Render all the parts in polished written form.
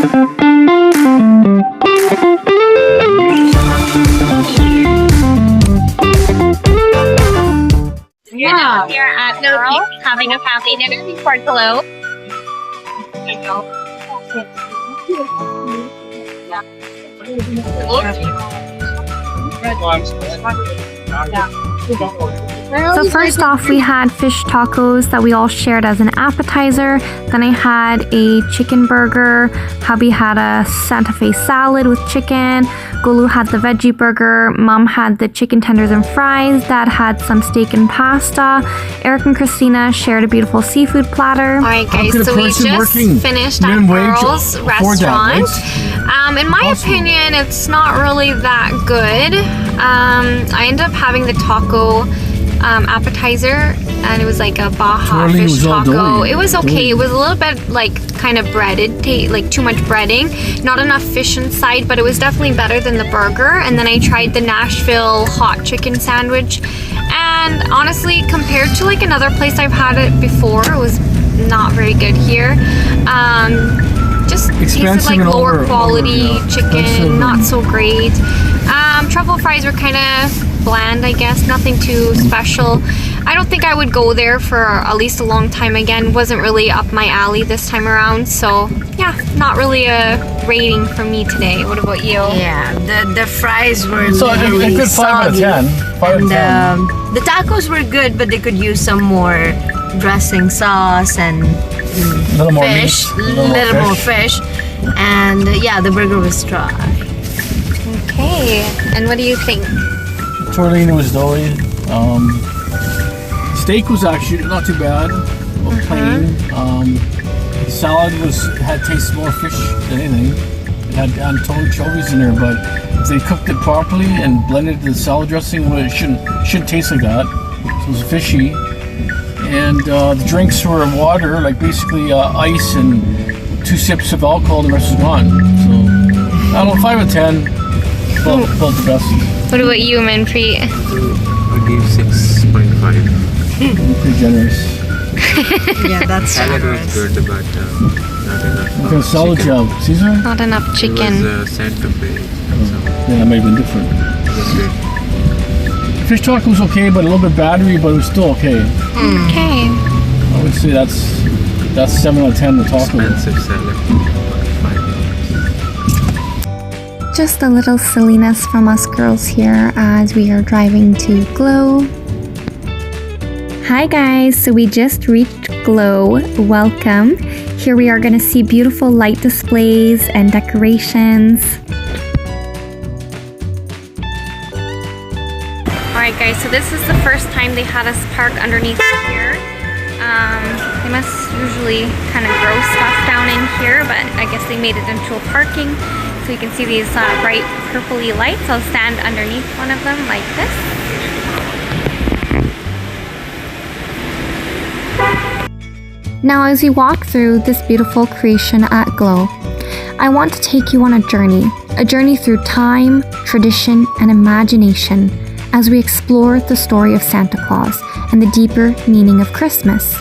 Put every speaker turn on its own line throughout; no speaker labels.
We're now here at Earls having a family dinner before Glow.
So first off, we had fish tacos that we all shared as an appetizer. Then I had a chicken burger. Hubby had a Santa Fe salad with chicken. Golu had the veggie burger. Mom had the chicken tenders and fries. Dad had some steak and pasta. Eric and Christina shared a beautiful seafood platter.
Alright guys, so we just finished at Earls restaurant. In my opinion, it's not really that good. I ended up having the taco appetizer, and it was like a Baja fish taco. It was okay. It was a little bit like kind of breaded, like too much breading, not enough fish inside, but it was definitely better than the burger. And then I tried the Nashville hot chicken sandwich, and honestly, compared to like another place I've had it before, it was not very good here. Just tasted like lower quality chicken, not so great. Truffle fries were kind of bland, I guess, nothing too special. I don't think I would go there for at least a long time again. Wasn't really up my alley this time around, so yeah, not really a rating from me today. What about you?
Yeah, the fries were
so a good 5 out of 10. 5 out of 10.
The tacos were good, but they could use some more dressing sauce and little more fish. And yeah, the burger was dry.
Okay, and what do you think?
Tortellini was doughy. Steak was actually not too bad, plain. Salad had tasted more fish than anything. It had anchovies in there, but if they cooked it properly and blended the salad dressing, well, it shouldn't taste like that. So it was fishy. And the drinks were water, like basically ice and 2 sips of alcohol. The rest was gone. So I don't know, 5 out of 10. About the best.
What about you, Manpreet?
I give 6.5.
Pretty generous.
Yeah, that's
salad was good, but not enough.
What kind of salad job? Caesar?
Not enough chicken.
It was Santa Fe.
Yeah, that might have been different.
It was good.
Fish taco was okay, but a little bit battery, but it was still okay.
Okay.
I would say that's 7 out of 10. The taco.
Expensive salad.
Just a little silliness from us girls here as we are driving to Glow. Hi guys, so we just reached Glow. Welcome. Here we are going to see beautiful light displays and decorations.
Alright guys, so this is the first time they had us park underneath here. They must usually kind of grow stuff down in here, but I guess they made it into a parking. So you can see these bright purpley lights. I'll stand underneath one of them like this.
Now as we walk through this beautiful creation at Glow, I want to take you on a journey through time, tradition, and imagination as we explore the story of Santa Claus and the deeper meaning of Christmas.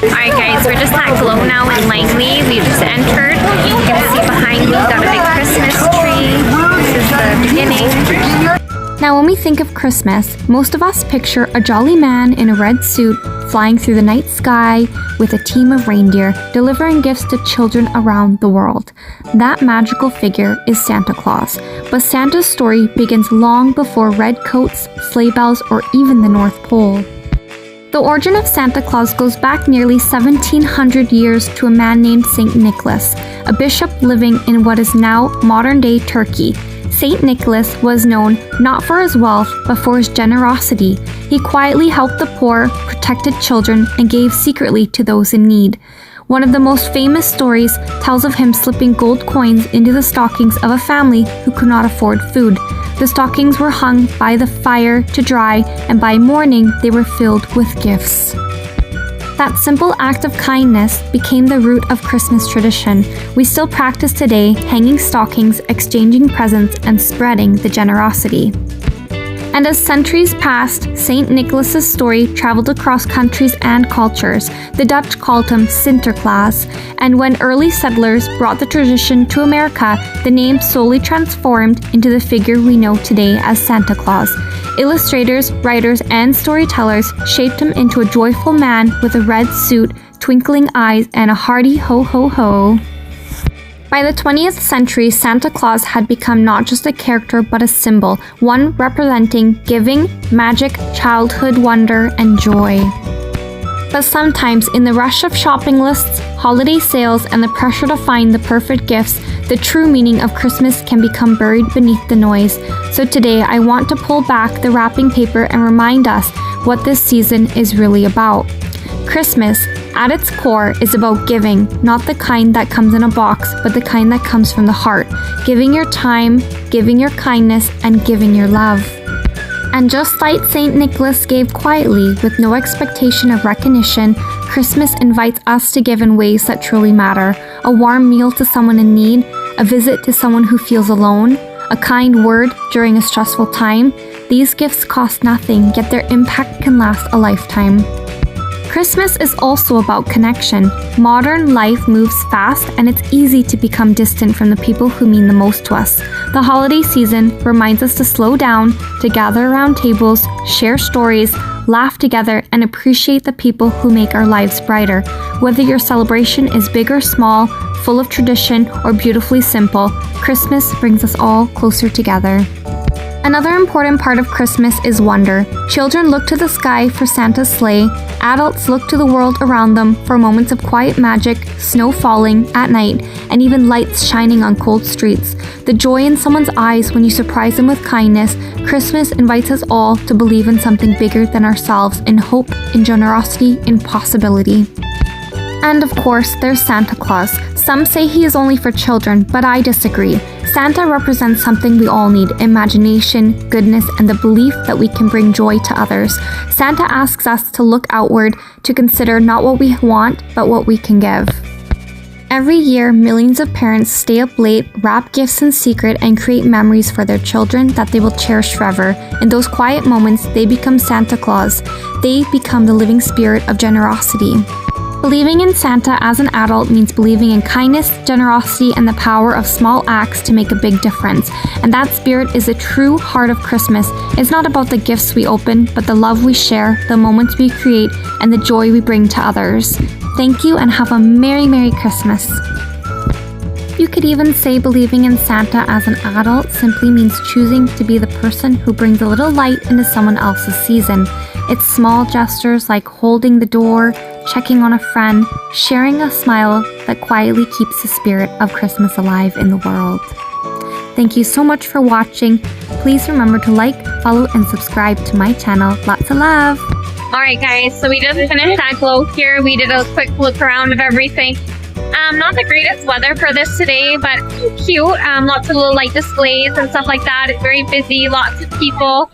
Alright guys, we're just at Glow now in Langley. We just entered. You can see behind me, got a big Christmas tree. This is the beginning.
Now when we think of Christmas, most of us picture a jolly man in a red suit flying through the night sky with a team of reindeer delivering gifts to children around the world. That magical figure is Santa Claus, but Santa's story begins long before red coats, sleigh bells, or even the North Pole. The origin of Santa Claus goes back nearly 1700 years to a man named Saint Nicholas, a bishop living in what is now modern-day Turkey. Saint Nicholas was known not for his wealth, but for his generosity. He quietly helped the poor, protected children, and gave secretly to those in need. One of the most famous stories tells of him slipping gold coins into the stockings of a family who could not afford food. The stockings were hung by the fire to dry, and by morning they were filled with gifts. That simple act of kindness became the root of Christmas tradition. We still practice today, hanging stockings, exchanging presents, and spreading the generosity. And as centuries passed, St. Nicholas's story traveled across countries and cultures. The Dutch called him Sinterklaas, and when early settlers brought the tradition to America, the name slowly transformed into the figure we know today as Santa Claus. Illustrators, writers, and storytellers shaped him into a joyful man with a red suit, twinkling eyes, and a hearty ho ho ho. By the 20th century, Santa Claus had become not just a character but a symbol, one representing giving, magic, childhood wonder, and joy. But sometimes, in the rush of shopping lists, holiday sales, and the pressure to find the perfect gifts, the true meaning of Christmas can become buried beneath the noise. So today, I want to pull back the wrapping paper and remind us what this season is really about. Christmas, at its core, is about giving, not the kind that comes in a box, but the kind that comes from the heart. Giving your time, giving your kindness, and giving your love. And just like St. Nicholas gave quietly, with no expectation of recognition, Christmas invites us to give in ways that truly matter. A warm meal to someone in need, a visit to someone who feels alone, a kind word during a stressful time. These gifts cost nothing, yet their impact can last a lifetime. Christmas is also about connection. Modern life moves fast, and it's easy to become distant from the people who mean the most to us. The holiday season reminds us to slow down, to gather around tables, share stories, laugh together, and appreciate the people who make our lives brighter. Whether your celebration is big or small, full of tradition, or beautifully simple, Christmas brings us all closer together. Another important part of Christmas is wonder. Children look to the sky for Santa's sleigh. Adults look to the world around them for moments of quiet magic, snow falling at night, and even lights shining on cold streets. The joy in someone's eyes when you surprise them with kindness. Christmas invites us all to believe in something bigger than ourselves, in hope, in generosity, in possibility. And of course, there's Santa Claus. Some say he is only for children, but I disagree. Santa represents something we all need: imagination, goodness, and the belief that we can bring joy to others. Santa asks us to look outward, to consider not what we want, but what we can give. Every year, millions of parents stay up late, wrap gifts in secret, and create memories for their children that they will cherish forever. In those quiet moments, they become Santa Claus. They become the living spirit of generosity. Believing in Santa as an adult means believing in kindness, generosity, and the power of small acts to make a big difference. And that spirit is the true heart of Christmas. It's not about the gifts we open, but the love we share, the moments we create, and the joy we bring to others. Thank you, and have a Merry, Merry Christmas. You could even say believing in Santa as an adult simply means choosing to be the person who brings a little light into someone else's season. It's small gestures like holding the door, checking on a friend, sharing a smile that quietly keeps the spirit of Christmas alive in the world. Thank you so much for watching. Please remember to like, follow, and subscribe to my channel. Lots of love!
Alright guys, so we just finished that glow here. We did a quick look around of everything. Not the greatest weather for this today, but cute. Lots of little light displays and stuff like that. It's very busy, lots of people.